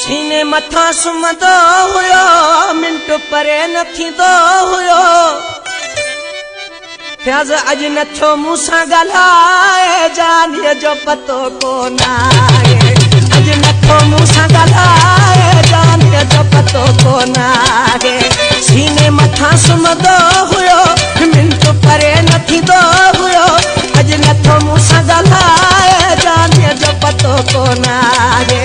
सीने मथा सुम्हंदो हुयो मिंट परे न थींदो हुयो फ्याज़ अॼु नथो मूंसां ॻाल्हाए जानीअ जो पतो कोन आहे अॼु नथो मूंसां ॻाल्हाए जानीअ जो पतो कोन आहे सीने मथा सुम्हंदो हुयो मिंट परे न थींदो हुयो अॼु नथो मूंसां ॻाल्हाए जानीअ जो पतो कोन आहे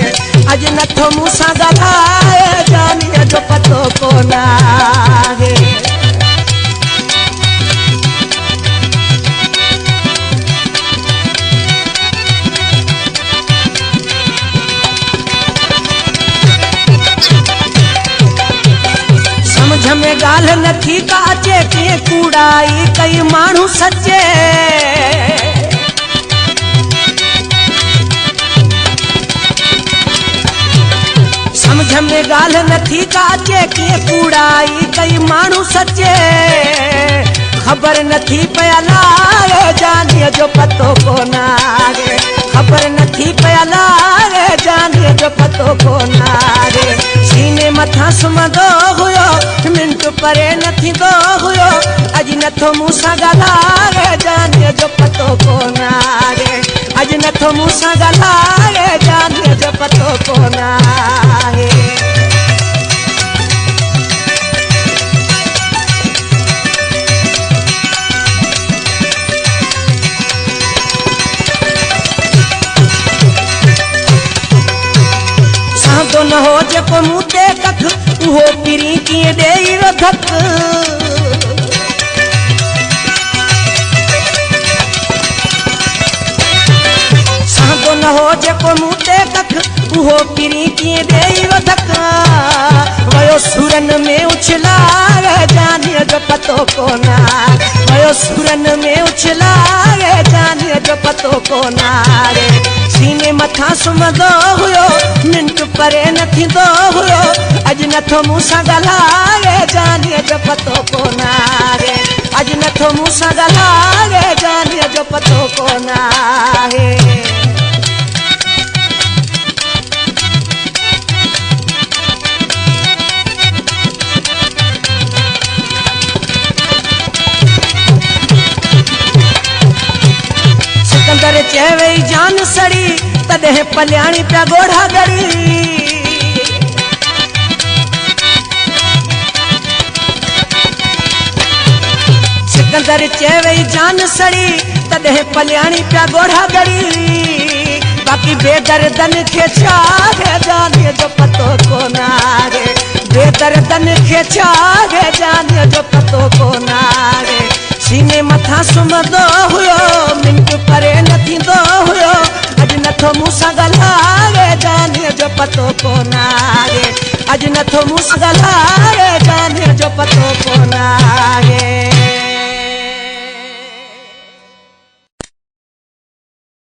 अॼु नथो मूंसां ॻाल्हाए जानीअ जो पतो कोन आहे समझ में ॻाल्हि नथी का अचे कीअं कूड़ाई कई माण्हू सचे समझ में ॻाल्हि नथी का अचे कीअं कूड़ाई कई माण्हू सचे ख़बर नथी पिया लाए जानीअ जो पतो कोन आहे ख़बर नथी पिया लाए जानीअ जो पतो कोन आहे सीने मथा सुम्हंदो हुयो मिंट परे न थींदो हुयो अॼु नथो मूंसां ॻाल्हाए जानीअ जो पतो कोन आहे अॼु नथो मूंसां ॻाल्हाए जानीअ जो पतो कोन आहे सांदो न हो जेको मूं ते कख उहो पिरी कीअं ॾेई रधक सांदो न हो जेको मूं ते कख उहो पिरी कीअं ॾेई रधक वयो सुरन में उछलाए जानीअ जो पतो कोन वयो सुरन में उछलाए जानीअ जो पतो कोन सीने मथा सुम्हंदो हुयो मिंट परे न थींदो हुयो अॼु नथो मूंसां ॻाल्हाए जानीअ जो पतो कोन आहे अॼु नथो मूंसां ॻाल्हाए जानीअ जो पतो कोन आहे सिकंदर चए वई जान सड़ी तॾहिं पलियाणी पिया ॻोढ़ा ॻड़ी सिकंदर चए वई जान सड़ी तॾहिं पलियाणी पिया ॻोढ़ा ॻड़ी बाक़ी बेदर्दन खे छा आहे जानीअ जो पतो कोन आहे बेदर्दन खे छा आहे जानीअ जो पतो कोन आहे सीने मथा सुम्हंदो हुयो मिंट परे न थींदो हुयो अॼु नथो मूंसां ॻाल्हाए जानीअ जो पतो कोन आहे अॼु नथो मूंसां ॻाल्हाए जानीअ जो पतो